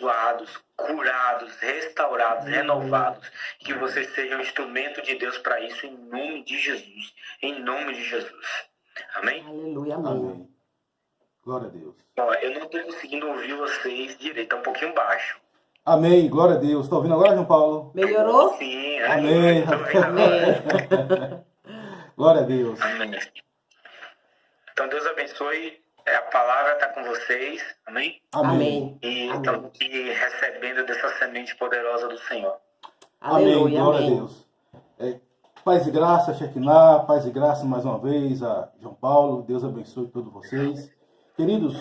abençoados, curados, restaurados, renovados. Que você seja um instrumento de Deus para isso, em nome de Jesus. Em nome de Jesus. Amém? Aleluia, amém. Amém. Glória a Deus. Ó, eu não estou conseguindo ouvir vocês direito, é um pouquinho baixo. Amém. Glória a Deus. Está ouvindo agora, João Paulo? Melhorou? Sim, Amém. Amém. Glória a Deus. Amém. Então Deus abençoe. A palavra está com vocês. Amém? Amém. E Amém. estamos aqui recebendo dessa semente poderosa do Senhor. Amém. Aleluia, Glória amém. a Deus. Paz e graça, Shekinah. Paz e graça mais uma vez a João Paulo. Deus abençoe todos vocês. Queridos,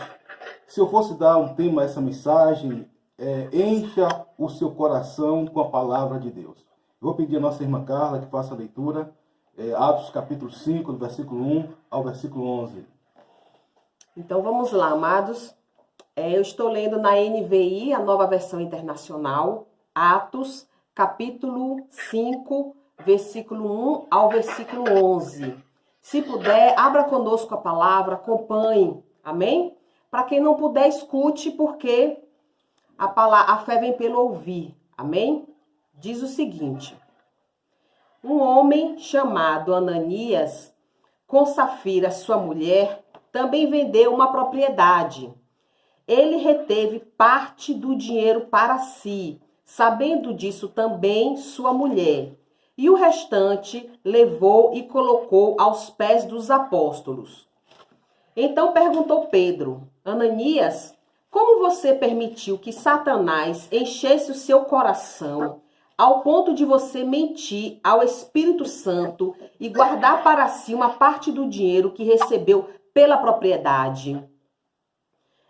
se eu fosse dar um tema a essa mensagem, encha o seu coração com a palavra de Deus. Eu vou pedir a nossa irmã Carla que faça a leitura. Atos capítulo 5, do versículo 1 ao versículo 11. Então vamos lá, amados. Eu estou lendo na NVI, a nova versão internacional, Atos, capítulo 5, versículo 1 ao versículo 11. Se puder, abra conosco a palavra, acompanhe, amém? Para quem não puder, escute, porque a fé vem pelo ouvir, amém? Diz o seguinte: um homem chamado Ananias, com Safira, sua mulher, também vendeu uma propriedade. Ele reteve parte do dinheiro para si, sabendo disso também sua mulher, e o restante levou e colocou aos pés dos apóstolos. Então perguntou Pedro: Ananias, como você permitiu que Satanás enchesse o seu coração ao ponto de você mentir ao Espírito Santo e guardar para si uma parte do dinheiro que recebeu pela propriedade?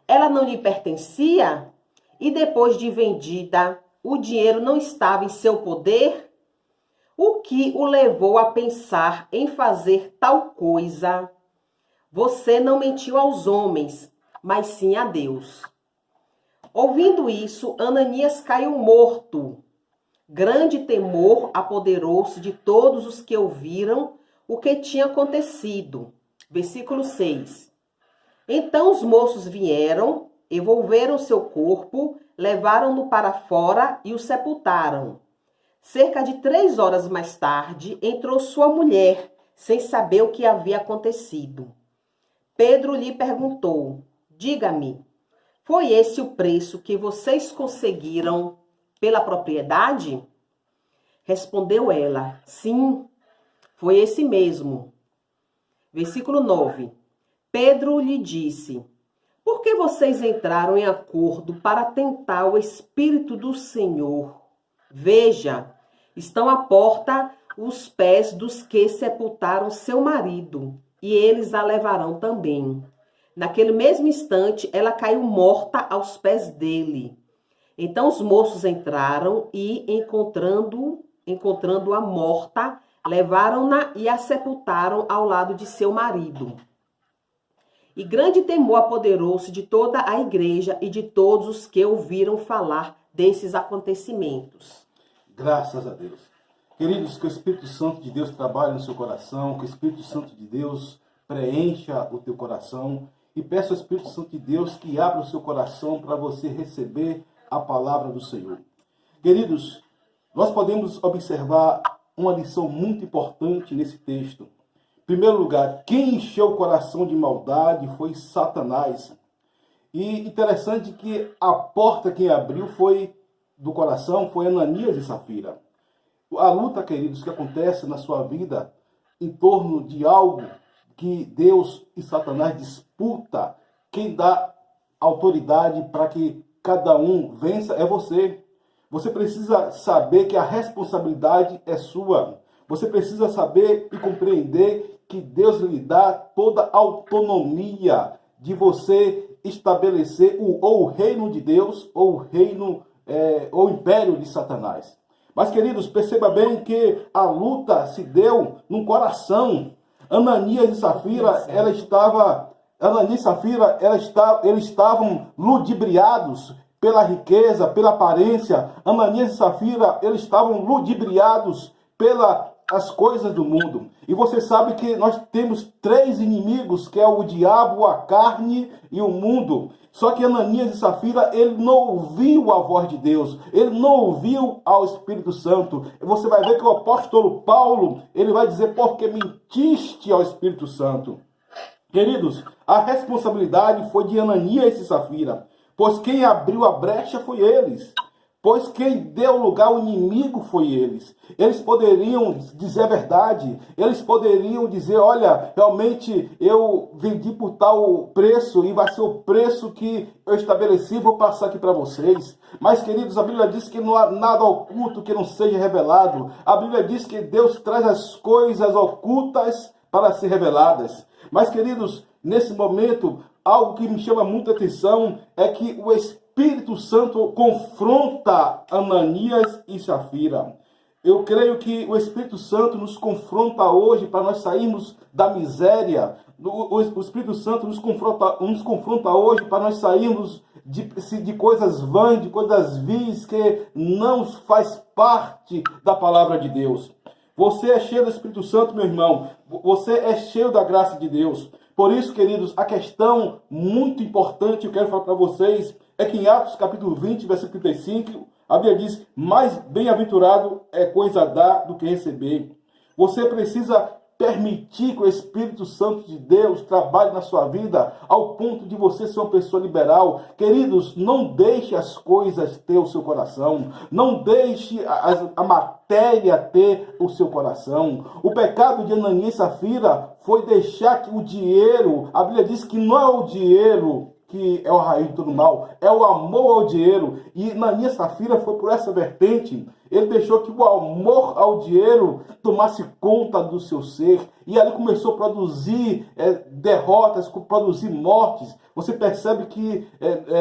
Ela não lhe pertencia? E depois de vendida, o dinheiro não estava em seu poder? O que o levou a pensar em fazer tal coisa? Você não mentiu aos homens, mas sim a Deus. Ouvindo isso, Ananias caiu morto. Grande temor apoderou-se de todos os que ouviram o que tinha acontecido. Versículo 6. Então os moços vieram, envolveram seu corpo, levaram-no para fora e o sepultaram. Cerca de 3 horas mais tarde, entrou sua mulher, sem saber o que havia acontecido. Pedro lhe perguntou: diga-me, foi esse o preço que vocês conseguiram pela propriedade? Respondeu ela: sim, foi esse mesmo. Versículo 9. Pedro lhe disse: por que vocês entraram em acordo para tentar o Espírito do Senhor? Veja, estão à porta os pés dos que sepultaram seu marido, e eles a levarão também. Naquele mesmo instante, ela caiu morta aos pés dele. Então os moços entraram e, encontrando-a morta, levaram-na e a sepultaram ao lado de seu marido. E grande temor apoderou-se de toda a igreja e de todos os que ouviram falar desses acontecimentos. Graças a Deus. Queridos, que o Espírito Santo de Deus trabalhe no seu coração, que o Espírito Santo de Deus preencha o teu coração, e peça ao Espírito Santo de Deus que abra o seu coração para você receber a palavra do Senhor. Queridos, nós podemos observar uma lição muito importante nesse texto. Em primeiro lugar, quem encheu o coração de maldade foi Satanás. E interessante que a porta quem abriu do coração foi Ananias e Safira. A luta, queridos, que acontece na sua vida em torno de algo que Deus e Satanás disputa, quem dá autoridade para que cada um vença é você. Você precisa saber que a responsabilidade é sua. Você precisa saber e compreender que Deus lhe dá toda a autonomia de você estabelecer ou o reino de Deus ou o reino ou o império de Satanás. Mas, queridos, perceba bem que a luta se deu no coração. Ananias e Safira, eles estavam ludibriados pela riqueza, pela aparência. Ananias e Safira, eles estavam ludibriados as coisas do mundo. E você sabe que nós temos 3 inimigos, que é o diabo, a carne e o mundo. Só que Ananias e Safira, ele não ouviu a voz de Deus, ele não ouviu ao Espírito Santo. Você vai ver que o apóstolo Paulo, ele vai dizer, porque mentiste ao Espírito Santo. Queridos, a responsabilidade foi de Ananias e Safira, pois quem abriu a brecha foi eles. Pois quem deu lugar ao inimigo foi eles. Eles poderiam dizer a verdade. Eles poderiam dizer, olha, realmente eu vendi por tal preço e vai ser o preço que eu estabeleci, vou passar aqui para vocês. Mas, queridos, a Bíblia diz que não há nada oculto que não seja revelado. A Bíblia diz que Deus traz as coisas ocultas para ser reveladas. Mas, queridos, nesse momento, algo que me chama muita atenção é que o Espírito Santo confronta Ananias e Safira. Eu creio que o Espírito Santo nos confronta hoje para nós sairmos da miséria. O Espírito Santo nos confronta hoje para nós sairmos de coisas vãs, de coisas vis que não faz parte da palavra de Deus. Você é cheio do Espírito Santo, meu irmão. Você é cheio da graça de Deus. Por isso, queridos, a questão muito importante que eu quero falar para vocês é que em Atos capítulo 20, versículo 35, a Bíblia diz, mais bem-aventurado é coisa dar do que receber. Você precisa permitir que o Espírito Santo de Deus trabalhe na sua vida ao ponto de você ser uma pessoa liberal. Queridos, não deixe as coisas ter o seu coração. Não deixe a matéria ter o seu coração. O pecado de Ananias e Safira foi deixar que o dinheiro, a Bíblia diz que não é o dinheiro que é o raiz de todo mal, é o amor ao dinheiro. E Ananias e Safira foi por essa vertente. Ele deixou que o amor ao dinheiro tomasse conta do seu ser. E ali começou a produzir derrotas, produzir mortes. Você percebe que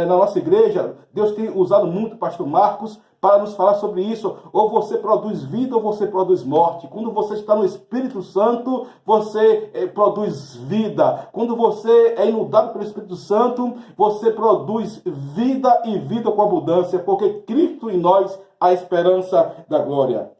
na nossa igreja, Deus tem usado muito o pastor Marcos para nos falar sobre isso. Ou você produz vida ou você produz morte. Quando você está no Espírito Santo, você produz vida. Quando você é inundado pelo Espírito Santo, você produz vida e vida com abundância, porque Cristo em nós a esperança da glória.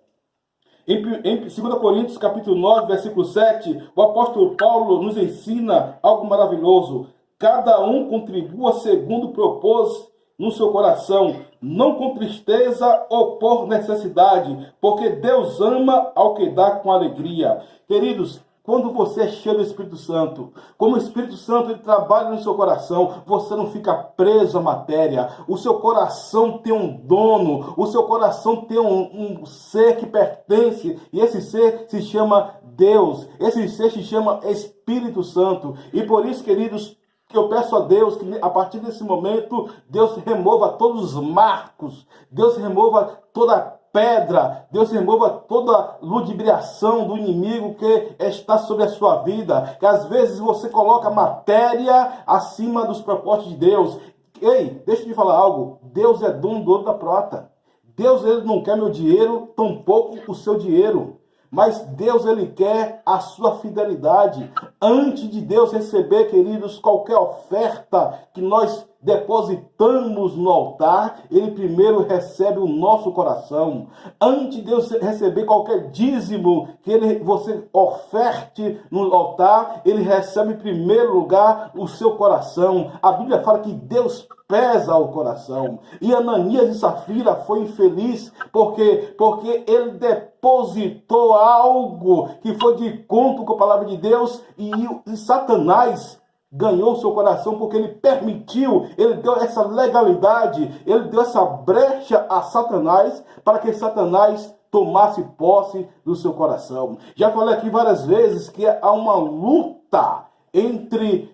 Em 2 Coríntios capítulo 9, versículo 7, o apóstolo Paulo nos ensina algo maravilhoso. Cada um contribua segundo propôs no seu coração, não com tristeza ou por necessidade, porque Deus ama ao que dá com alegria. Queridos, quando você é cheio do Espírito Santo, como o Espírito Santo ele trabalha no seu coração, você não fica preso à matéria. O seu coração tem um dono, o seu coração tem um ser que pertence, e esse ser se chama Deus, esse ser se chama Espírito Santo. E por isso, queridos, que eu peço a Deus que a partir desse momento, Deus remova todos os marcos, Deus remova toda pedra, Deus remova toda ludibriação do inimigo que está sobre a sua vida, que às vezes você coloca matéria acima dos propósitos de Deus. Ei, deixa eu te falar algo, Deus é dono do ouro da prata. Deus ele não quer meu dinheiro, tampouco o seu dinheiro. Mas Deus, ele quer a sua fidelidade. Antes de Deus receber, queridos, qualquer oferta que nós depositamos no altar, ele primeiro recebe o nosso coração. Antes de Deus receber qualquer dízimo que você oferte no altar, ele recebe em primeiro lugar o seu coração. A Bíblia fala que Deus pesa o coração. E Ananias e Safira foi infeliz porque ele depositou algo que foi de encontro com a palavra de Deus e Satanás ganhou seu coração porque ele permitiu, ele deu essa legalidade, ele deu essa brecha a Satanás para que Satanás tomasse posse do seu coração. Já falei aqui várias vezes que há uma luta entre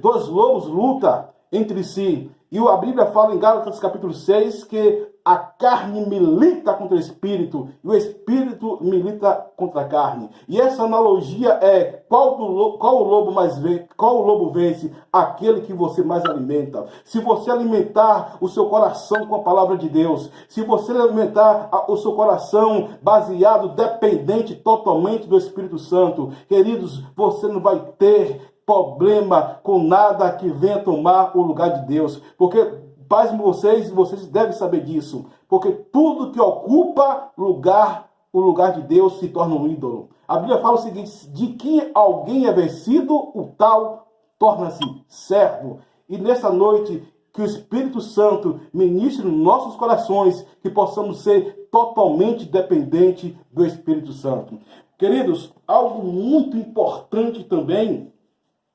dois lobos, luta entre si. E a Bíblia fala em Gálatas capítulo 6 que a carne milita contra o espírito e o espírito milita contra a carne. E essa analogia é qual o lobo vence? Aquele que você mais alimenta. Se você alimentar o seu coração com a palavra de Deus, se você alimentar o seu coração baseado, dependente totalmente do Espírito Santo, queridos, você não vai ter problema com nada que venha tomar o lugar de Deus. Porque, pasmem vocês devem saber disso. Porque tudo que ocupa lugar o lugar de Deus se torna um ídolo. A Bíblia fala o seguinte: de que alguém é vencido, o tal torna-se servo. E nessa noite, que o Espírito Santo ministre nos nossos corações, que possamos ser totalmente dependentes do Espírito Santo. Queridos, algo muito importante também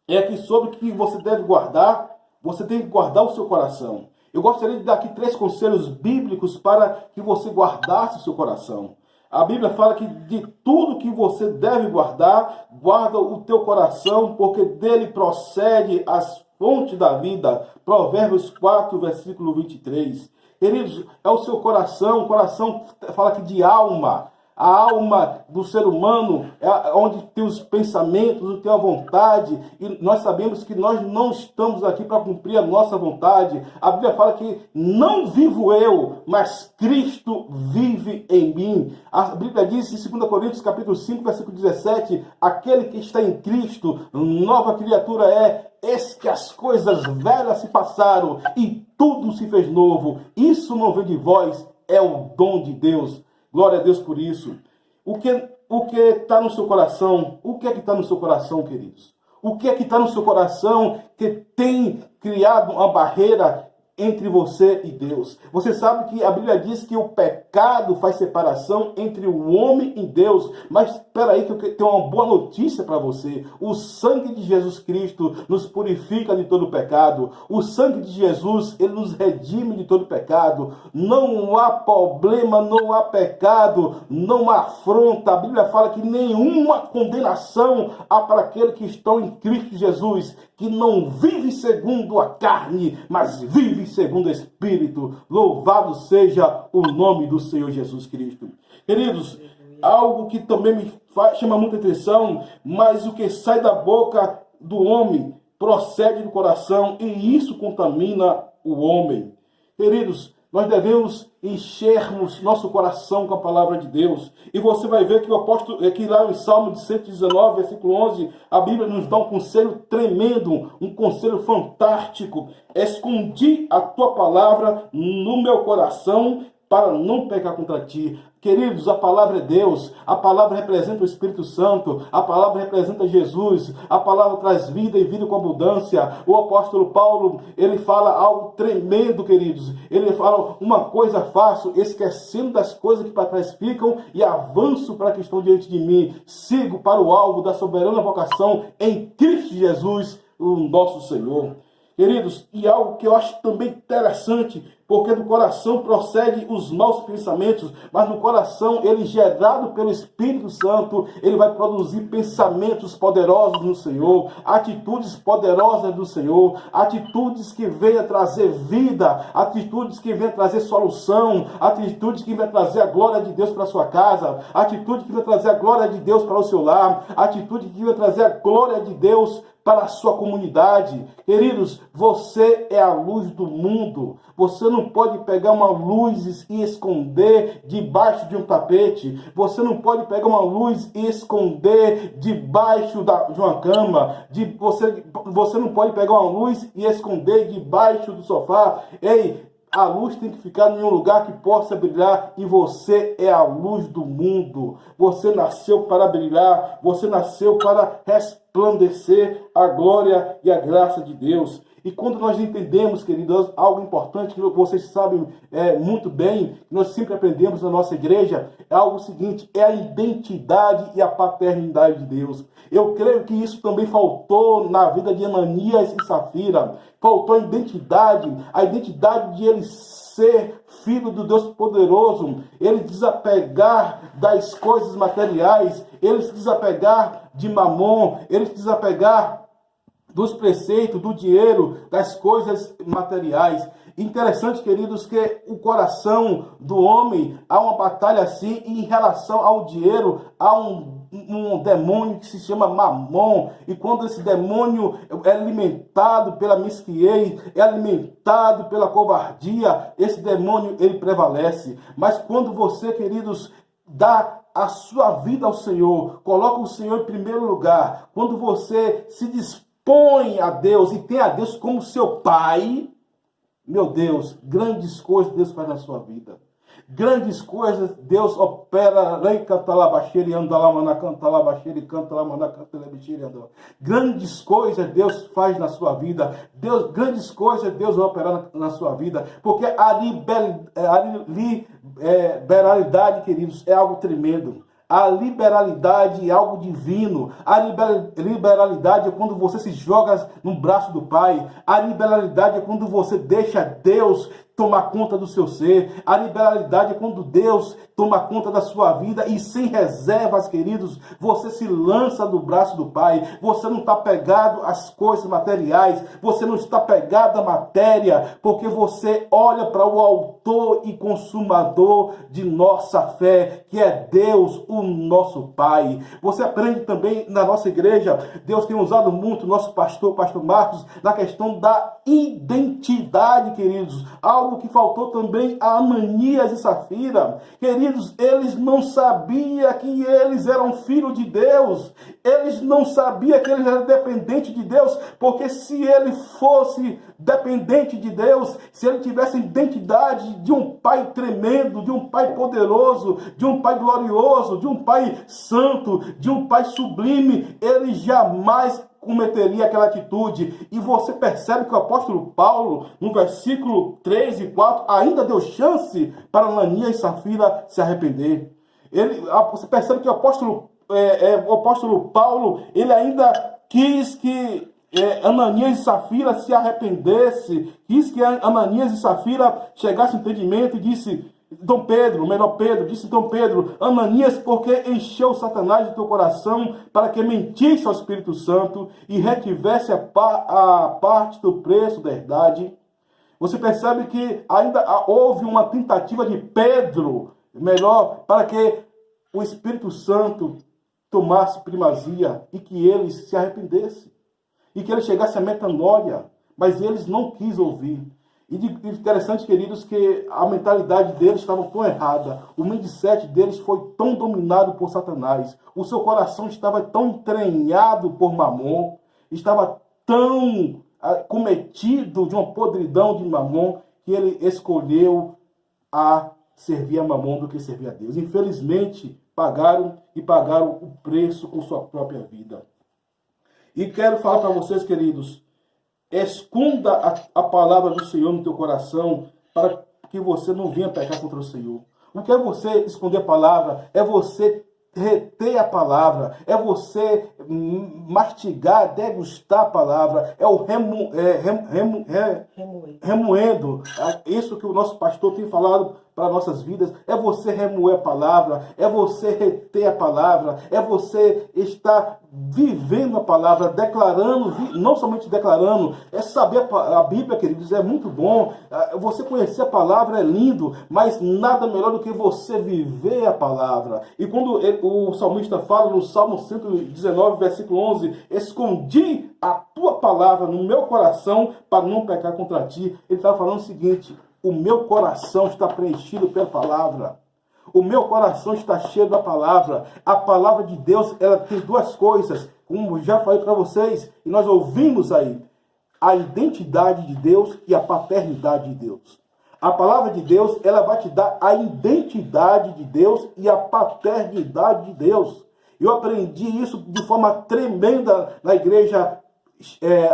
é que sobre o que você deve guardar, você tem que guardar o seu coração. Eu gostaria de dar aqui 3 conselhos bíblicos para que você guardasse o seu coração. A Bíblia fala que de tudo que você deve guardar, guarda o teu coração, porque dele procede as fontes da vida. Provérbios 4, versículo 23. Queridos, é o seu coração. O coração fala aqui de alma. A alma do ser humano é onde tem os pensamentos, onde tem a vontade. E nós sabemos que nós não estamos aqui para cumprir a nossa vontade. A Bíblia fala que não vivo eu, mas Cristo vive em mim. A Bíblia diz em 2 Coríntios capítulo 5, versículo 17, aquele que está em Cristo, nova criatura é. Eis que as coisas velhas se passaram e tudo se fez novo. Isso não vem de vós, é o dom de Deus. Glória a Deus por isso. O que está no seu coração? O que é que está no seu coração, queridos? O que é que está no seu coração que tem criado uma barreira entre você e Deus? Você sabe que a Bíblia diz que o pecado faz separação entre o homem e Deus. Mas espera aí que eu tenho uma boa notícia para você. O sangue de Jesus Cristo nos purifica de todo pecado. O sangue de Jesus, ele nos redime de todo pecado. Não há problema, não há pecado, não há afronta. A Bíblia fala que nenhuma condenação há para aqueles que estão em Cristo Jesus, que não vive segundo a carne, mas vive segundo o Espírito. Louvado seja o nome do Senhor Jesus Cristo. Queridos, algo que também me chama muita atenção, mas o que sai da boca do homem procede do coração, e isso contamina o homem. Queridos, nós devemos enchermos nosso coração com a palavra de Deus. E você vai ver que o apóstolo, aqui lá em Salmo de 119, versículo 11, a Bíblia nos dá um conselho tremendo, um conselho fantástico. Escondi a tua palavra no meu coração para não pecar contra ti. Queridos, a palavra é Deus, a palavra representa o Espírito Santo, a palavra representa Jesus, a palavra traz vida e vida com abundância. O apóstolo Paulo, ele fala algo tremendo, queridos. Ele fala: uma coisa faço, esquecendo das coisas que para trás ficam e avanço para que estão diante de mim. Sigo para o alvo da soberana vocação em Cristo Jesus, o nosso Senhor. Queridos, e algo que eu acho também interessante, porque do coração procede os maus pensamentos, mas no coração, ele gerado pelo Espírito Santo, ele vai produzir pensamentos poderosos no Senhor, atitudes poderosas do Senhor, atitudes que venham trazer vida, atitudes que venham trazer solução, atitudes que venham trazer a glória de Deus para a sua casa, atitude que venham trazer a glória de Deus para o seu lar, atitude que venham trazer a glória de Deus para a sua comunidade. Queridos, você é a luz do mundo. Você não pode pegar uma luz e esconder debaixo de um tapete. Você não pode pegar uma luz e esconder debaixo de uma cama. Você não pode pegar uma luz e esconder debaixo do sofá. Ei, a luz tem que ficar em um lugar que possa brilhar, e você é a luz do mundo. Você nasceu para brilhar, você nasceu para resplandecer a glória e a graça de Deus. E quando nós entendemos, queridos, algo importante que vocês sabem muito bem, que nós sempre aprendemos na nossa igreja, é algo seguinte: é a identidade e a paternidade de Deus. Eu creio que isso também faltou na vida de Ananias e Safira. Faltou a identidade de ele ser filho do Deus poderoso, ele desapegar das coisas materiais, ele se desapegar de Mamon, ele se desapegar dos preceitos, do dinheiro, das coisas materiais. Interessante, queridos, que o coração do homem, há uma batalha assim, e em relação ao dinheiro, há um demônio que se chama Mamon, e quando esse demônio é alimentado pela mesquinhez, é alimentado pela covardia, esse demônio, ele prevalece. Mas quando você, queridos, dá a sua vida ao Senhor, coloca o Senhor em primeiro lugar, quando você se dispõe a Deus e tem a Deus como seu Pai, meu Deus, grandes coisas Deus faz na sua vida. Grandes coisas Deus opera. Rei cantalabaxere, andalamana cantalabaxere, cantalamana cantalabaxere, andou. Grandes coisas Deus faz na sua vida. Grandes coisas Deus vai operar na sua vida. Porque a liberalidade, queridos, é algo tremendo. A liberalidade é algo divino. A liberalidade é quando você se joga no braço do Pai. A liberalidade é quando você deixa Deus tomar conta do seu ser. A liberalidade é quando Deus toma conta da sua vida e sem reservas, queridos, você se lança do braço do Pai. Você não está pegado às coisas materiais, você não está pegado à matéria, porque você olha para o autor e consumador de nossa fé, que é Deus, o nosso Pai. Você aprende também na nossa igreja, Deus tem usado muito o nosso pastor Marcos, na questão da identidade, queridos. Algo que faltou também a Ananias e Safira. Queridos, eles não sabiam que eles eram filhos de Deus. Eles não sabiam que eles eram dependentes de Deus, porque se ele fosse dependente de Deus, se ele tivesse a identidade de um pai tremendo, de um pai poderoso, de um pai glorioso, de um pai santo, de um pai sublime, ele jamais cometeria aquela atitude. E você percebe que o apóstolo Paulo, no versículo 3 e 4, ainda deu chance para Ananias e Safira se arrepender. Você percebe que o apóstolo Paulo, ele ainda quis que Ananias e Safira se arrependesse, quis que Ananias e Safira chegasse ao entendimento e disse: Dom Pedro, disse Dom Pedro, Ananias, porque encheu Satanás do teu coração para que mentisse ao Espírito Santo e retivesse a parte do preço da herdade. Você percebe que ainda houve uma tentativa de Pedro, para que o Espírito Santo tomasse primazia e que eles se arrependessem e que ele chegasse à metanoia, mas eles não quis ouvir. E interessante, queridos, que a mentalidade deles estava tão errada. O mindset deles foi tão dominado por Satanás. O seu coração estava tão entranhado por Mamon. Estava tão cometido de uma podridão de Mamon que ele escolheu a servir a Mamon do que servir a Deus. Infelizmente, pagaram o preço com sua própria vida. E quero falar para vocês, queridos, esconda a palavra do Senhor no teu coração para que você não venha pecar contra o Senhor. O que é você esconder a palavra? É você reter a palavra, é você mastigar, degustar a palavra, é o remoendo. Isso que o nosso pastor tem falado para nossas vidas, é você remoer a palavra, é você reter a palavra, é você estar vivendo a palavra, declarando, não somente declarando, é saber a Bíblia, queridos, é muito bom, você conhecer a palavra é lindo, mas nada melhor do que você viver a palavra. E quando o salmista fala no Salmo 119, versículo 11, escondi a tua palavra no meu coração para não pecar contra ti, ele está falando o seguinte: o meu coração está preenchido pela palavra. O meu coração está cheio da palavra. A palavra de Deus, ela tem duas coisas, como já falei para vocês, e nós ouvimos aí: a identidade de Deus e a paternidade de Deus. A palavra de Deus, ela vai te dar a identidade de Deus e a paternidade de Deus. Eu aprendi isso de forma tremenda na igreja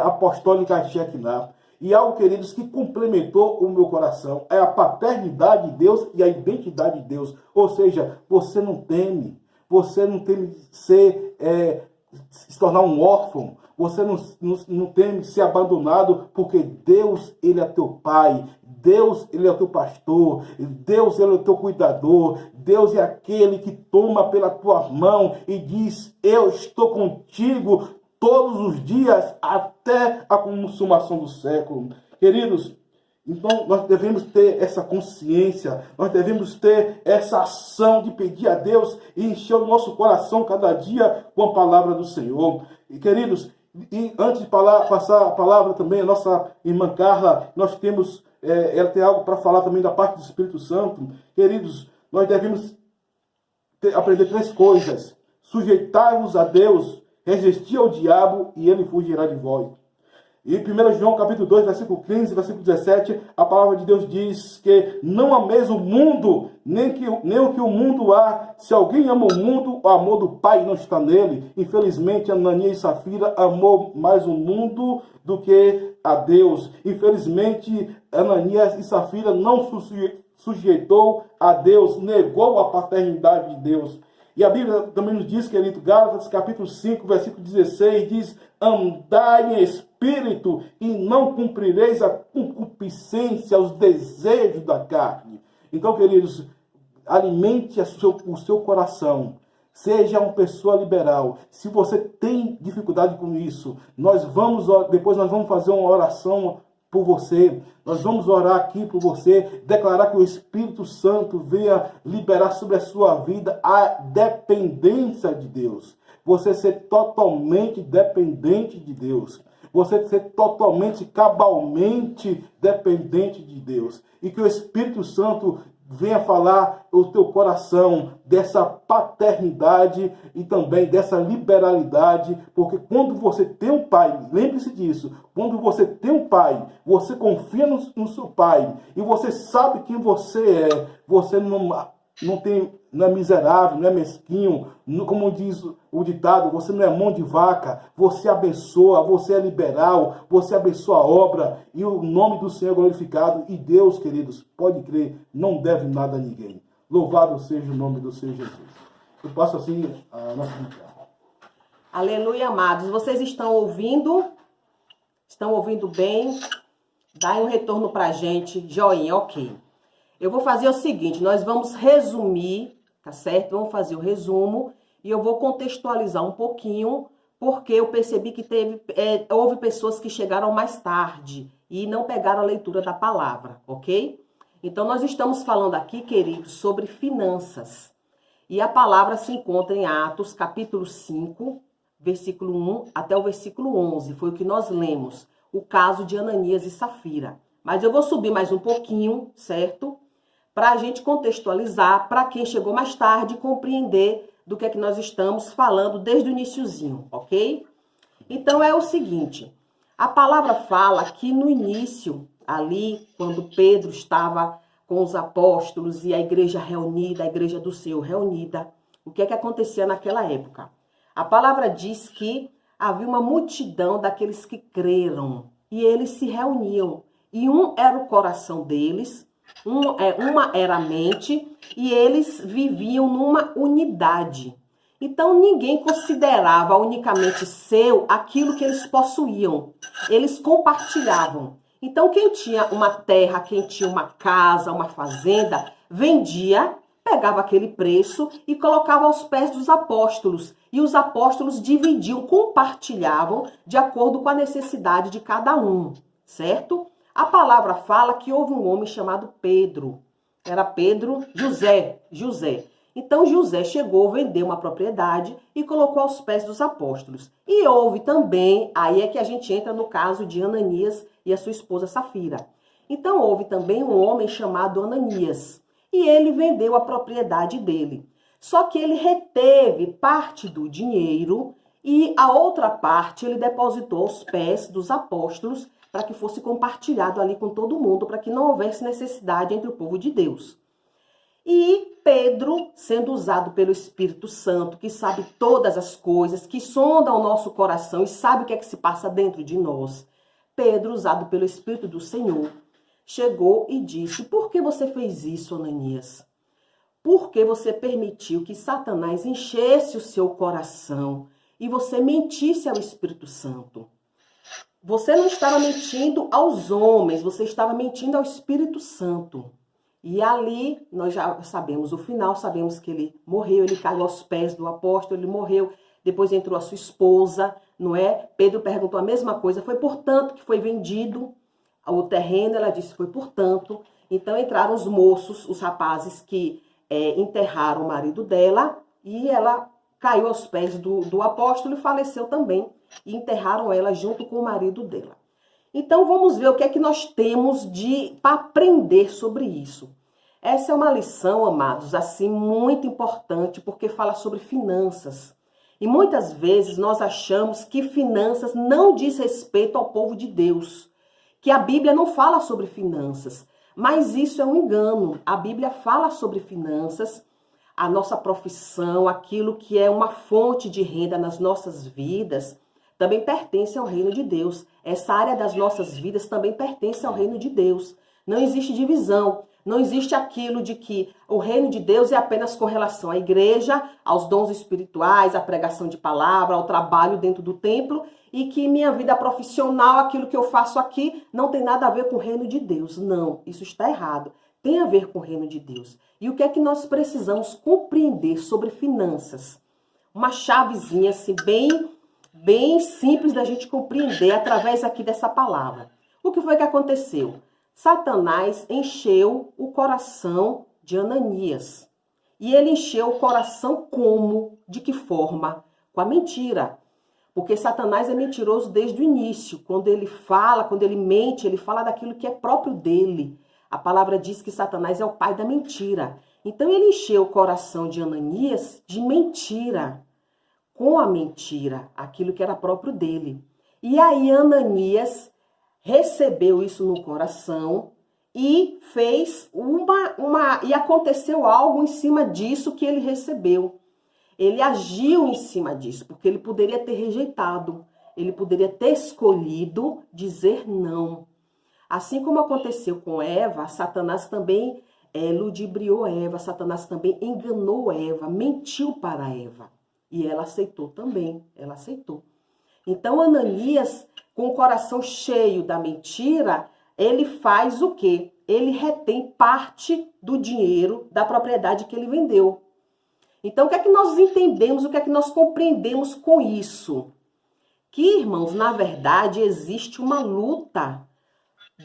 apostólica Shekinah. E algo, queridos, que complementou o meu coração é a paternidade de Deus e a identidade de Deus. Ou seja, você não teme se tornar um órfão, você não teme ser abandonado, porque Deus, ele é teu pai, Deus, ele é o teu pastor, Deus, ele é o teu cuidador, Deus é aquele que toma pela tua mão e diz: eu estou contigo todos os dias até a consumação do século. Queridos, então nós devemos ter essa consciência, nós devemos ter essa ação de pedir a Deus e encher o nosso coração cada dia com a palavra do Senhor. E, queridos, e antes de passar a palavra também, a nossa irmã Carla, nós temos, ela tem algo para falar também da parte do Espírito Santo. Queridos, nós devemos aprender 3 coisas: sujeitai-vos a Deus, resistir ao diabo e ele fugirá de vós. E 1 João capítulo 2, versículo 15, versículo 17, a palavra de Deus diz que não ameis o mundo, nem o que o mundo há. Se alguém ama o mundo, o amor do Pai não está nele. Infelizmente, Ananias e Safira amou mais o mundo do que a Deus. Infelizmente, Ananias e Safira não sujeitou a Deus, negou a paternidade de Deus. E a Bíblia também nos diz, querido, Gálatas capítulo 5, versículo 16, diz: andai em espírito e não cumprireis a concupiscência, os desejos da carne. Então, queridos, alimente o seu coração. Seja uma pessoa liberal. Se você tem dificuldade com isso, depois nós vamos fazer uma oração por você. Nós vamos orar aqui por você, declarar que o Espírito Santo venha liberar sobre a sua vida a dependência de Deus. Você ser totalmente dependente de Deus. Você ser totalmente, cabalmente dependente de Deus. E que o Espírito Santo venha falar o teu coração dessa paternidade e também dessa liberalidade, porque quando você tem um pai, lembre-se disso, quando você tem um pai, você confia no seu pai e você sabe quem você é, você não é miserável, não é mesquinho, como diz o ditado, você não é mão de vaca, você abençoa, você é liberal, você abençoa a obra e o nome do Senhor é glorificado. E Deus, queridos, pode crer, não deve nada a ninguém. Louvado seja o nome do Senhor Jesus. Eu passo assim a nossa vida. Aleluia, amados. Vocês estão ouvindo? Estão ouvindo bem? Dá um retorno pra gente, joinha, ok. Eu vou fazer o seguinte, nós vamos resumir, tá certo? Vamos fazer o resumo e eu vou contextualizar um pouquinho, porque eu percebi que houve pessoas que chegaram mais tarde e não pegaram a leitura da palavra, ok? Então, nós estamos falando aqui, queridos, sobre finanças. E a palavra se encontra em Atos, capítulo 5, versículo 1 até o versículo 11. Foi o que nós lemos, o caso de Ananias e Safira. Mas eu vou subir mais um pouquinho, certo? Para a gente contextualizar, para quem chegou mais tarde, compreender do que é que nós estamos falando desde o iniciozinho, ok? Então, é o seguinte, a palavra fala que no início, ali, quando Pedro estava com os apóstolos e a igreja reunida, a igreja do Senhor reunida, o que é que acontecia naquela época? A palavra diz que havia uma multidão daqueles que creram e eles se reuniam. E um era o coração deles, uma era a mente, e eles viviam numa unidade. Então, ninguém considerava unicamente seu aquilo que eles possuíam. Eles compartilhavam. Então, quem tinha uma terra, quem tinha uma casa, uma fazenda, vendia, pegava aquele preço e colocava aos pés dos apóstolos. E os apóstolos dividiam, compartilhavam de acordo com a necessidade de cada um, certo? A palavra fala que houve um homem chamado Pedro. Era José. Então José chegou, vendeu uma propriedade e colocou aos pés dos apóstolos. E houve também, aí é que a gente entra no caso de Ananias e a sua esposa Safira. Então houve também um homem chamado Ananias. E ele vendeu a propriedade dele. Só que ele reteve parte do dinheiro e a outra parte ele depositou aos pés dos apóstolos para que fosse compartilhado ali com todo mundo, para que não houvesse necessidade entre o povo de Deus. E Pedro, sendo usado pelo Espírito Santo, que sabe todas as coisas, que sonda o nosso coração e sabe o que é que se passa dentro de nós, Pedro, usado pelo Espírito do Senhor, chegou e disse: por que você fez isso, Ananias? Por que você permitiu que Satanás enchesse o seu coração e você mentisse ao Espírito Santo? Você não estava mentindo aos homens, você estava mentindo ao Espírito Santo. E ali, nós já sabemos o final, sabemos que ele morreu, ele caiu aos pés do apóstolo, ele morreu, depois entrou a sua esposa, não é? Pedro perguntou a mesma coisa, foi portanto que foi vendido o terreno, ela disse foi portanto. Então entraram os moços, os rapazes que enterraram o marido dela, e ela caiu aos pés do apóstolo e faleceu também. E enterraram ela junto com o marido dela. Então vamos ver o que é que nós temos para aprender sobre isso. Essa é uma lição, amados, assim, muito importante, porque fala sobre finanças. E muitas vezes nós achamos que finanças não diz respeito ao povo de Deus, que a Bíblia não fala sobre finanças. Mas isso é um engano. A Bíblia fala sobre finanças, a nossa profissão, aquilo que é uma fonte de renda nas nossas vidas, também pertence ao reino de Deus. Essa área das nossas vidas também pertence ao reino de Deus. Não existe divisão. Não existe aquilo de que o reino de Deus é apenas com relação à igreja, aos dons espirituais, à pregação de palavra, ao trabalho dentro do templo, e que minha vida profissional, aquilo que eu faço aqui, não tem nada a ver com o reino de Deus. Não, isso está errado. Tem a ver com o reino de Deus. E o que é que nós precisamos compreender sobre finanças? Uma chavezinha assim, bem simples da gente compreender através aqui dessa palavra. O que foi que aconteceu? Satanás encheu o coração de Ananias. E ele encheu o coração como? De que forma? Com a mentira. Porque Satanás é mentiroso desde o início. Quando ele fala, quando ele mente, ele fala daquilo que é próprio dele. A palavra diz que Satanás é o pai da mentira. Então ele encheu o coração de Ananias de mentira. Com a mentira, aquilo que era próprio dele. E aí Ananias recebeu isso no coração e fez e aconteceu algo em cima disso que ele recebeu. Ele agiu em cima disso, porque ele poderia ter rejeitado, ele poderia ter escolhido dizer não. Assim como aconteceu com Eva, Satanás também ludibriou Eva, Satanás também enganou Eva, mentiu para Eva. E ela aceitou também, ela aceitou. Então Ananias, com o coração cheio da mentira, ele faz o quê? Ele retém parte do dinheiro da propriedade que ele vendeu. Então, o que é que nós entendemos, o que é que nós compreendemos com isso? Que, irmãos, na verdade, existe uma luta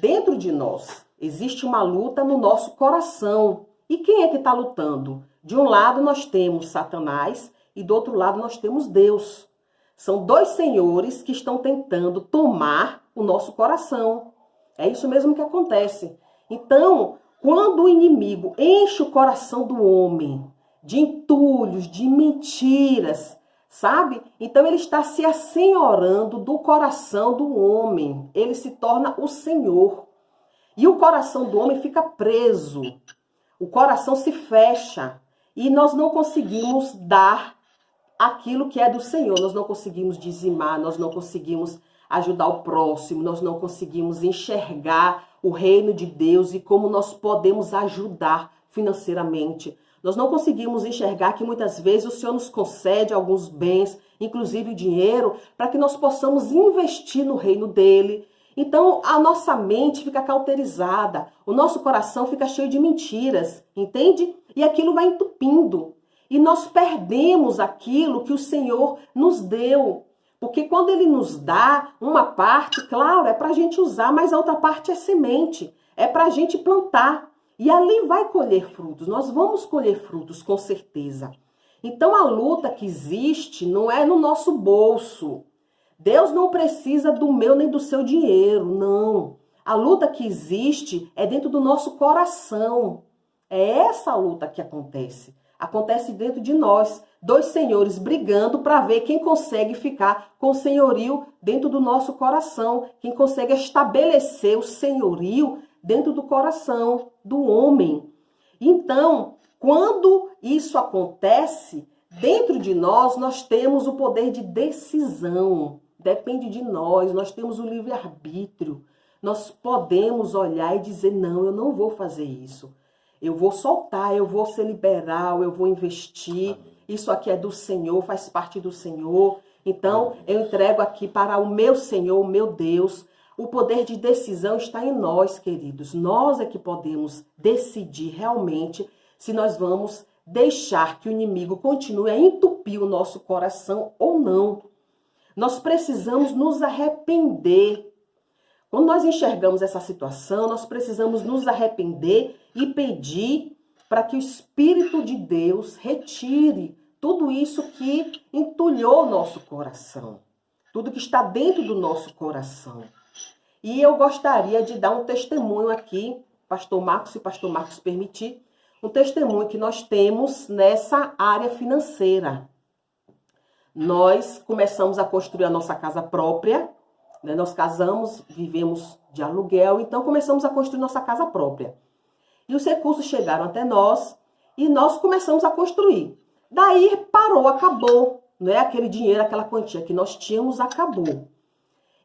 dentro de nós. Existe uma luta no nosso coração. E quem é que está lutando? De um lado nós temos Satanás e do outro lado nós temos Deus. São dois senhores que estão tentando tomar o nosso coração. É isso mesmo que acontece. Então, quando o inimigo enche o coração do homem de entulhos, de mentiras, sabe? Então ele está se assenhorando do coração do homem. Ele se torna o senhor. E o coração do homem fica preso. O coração se fecha. E nós não conseguimos dar aquilo que é do Senhor. Nós não conseguimos dizimar, nós não conseguimos ajudar o próximo, nós não conseguimos enxergar o reino de Deus e como nós podemos ajudar financeiramente. Nós não conseguimos enxergar que muitas vezes o Senhor nos concede alguns bens, inclusive o dinheiro, para que nós possamos investir no reino dele. Então, a nossa mente fica cauterizada, o nosso coração fica cheio de mentiras, entende? E aquilo vai entupindo. E nós perdemos aquilo que o Senhor nos deu. Porque quando ele nos dá uma parte, claro, é para a gente usar, mas a outra parte é semente. É para a gente plantar. E ali vai colher frutos. Nós vamos colher frutos, com certeza. Então a luta que existe não é no nosso bolso. Deus não precisa do meu nem do seu dinheiro, não. A luta que existe é dentro do nosso coração. É essa a luta que acontece. Acontece dentro de nós, dois senhores brigando para ver quem consegue ficar com o senhorio dentro do nosso coração, quem consegue estabelecer o senhorio dentro do coração do homem. Então, quando isso acontece, dentro de nós temos o poder de decisão. Depende de nós temos o livre-arbítrio. Nós podemos olhar e dizer, não, eu não vou fazer isso. Eu vou soltar, eu vou ser liberal, eu vou investir. Isso aqui é do Senhor, faz parte do Senhor. Então, eu entrego aqui para o meu Senhor, o meu Deus. O poder de decisão está em nós, queridos. Nós é que podemos decidir realmente se nós vamos deixar que o inimigo continue a entupir o nosso coração ou não. Nós precisamos nos arrepender. Quando nós enxergamos essa situação, nós precisamos nos arrepender e pedir para que o Espírito de Deus retire tudo isso que entulhou o nosso coração. Tudo que está dentro do nosso coração. E eu gostaria de dar um testemunho aqui, pastor Marcos, se o pastor Marcos permitir, um testemunho que nós temos nessa área financeira. nós começamos a construir a nossa casa própria, né? Nós casamos, vivemos de aluguel, então começamos a construir nossa casa própria. E os recursos chegaram até nós e nós começamos a construir. Daí parou, acabou, né? Aquele dinheiro, aquela quantia que nós tínhamos, acabou.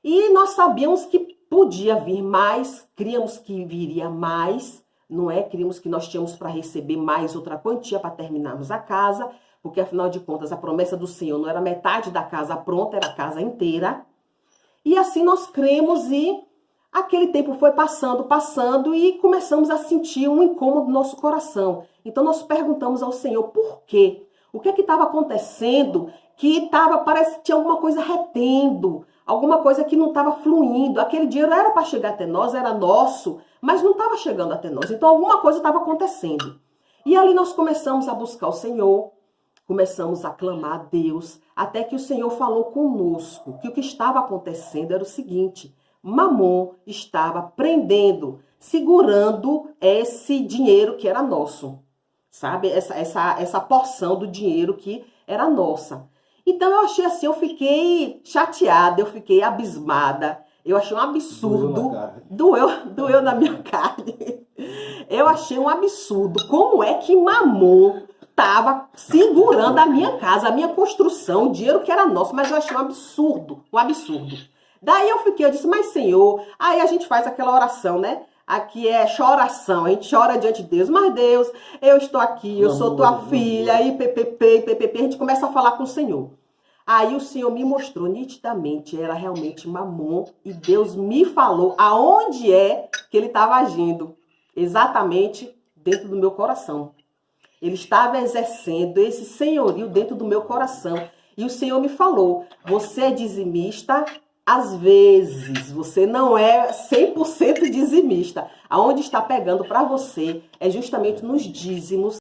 E nós sabíamos que podia vir mais, críamos que viria mais, não é? Críamos que nós tínhamos para receber mais outra quantia para terminarmos a casa, porque afinal de contas a promessa do Senhor não era metade da casa pronta, era a casa inteira. E assim nós cremos e aquele tempo foi passando e começamos a sentir um incômodo no nosso coração. Então nós perguntamos ao Senhor por quê? O que é que estava acontecendo que parece que tinha alguma coisa retendo, alguma coisa que não estava fluindo. Aquele dinheiro era para chegar até nós, era nosso, mas não estava chegando até nós. Então alguma coisa estava acontecendo. E ali nós começamos a buscar o Senhor, começamos a clamar a Deus, até que o Senhor falou conosco que o que estava acontecendo era o seguinte: Mamon estava prendendo, segurando esse dinheiro que era nosso, sabe? Essa porção do dinheiro que era nossa. Então eu achei assim, eu fiquei chateada, eu fiquei abismada, eu achei um absurdo, doeu na minha carne. Eu achei um absurdo, como é que Mamon estava segurando a minha casa, a minha construção, o dinheiro que era nosso, mas eu achei um absurdo, um absurdo. Daí eu disse, mas Senhor, aí a gente faz aquela oração, né? Aqui é choração, a gente chora diante de Deus, mas Deus, eu estou aqui, eu sou tua filha, e PPP, a gente começa a falar com o Senhor. Aí o Senhor me mostrou nitidamente, era realmente Mamon, e Deus me falou aonde é que ele estava agindo, exatamente dentro do meu coração. Ele estava exercendo esse senhorio dentro do meu coração. E o Senhor me falou, você é dizimista, às vezes você não é 100% dizimista. Aonde está pegando para você é justamente nos dízimos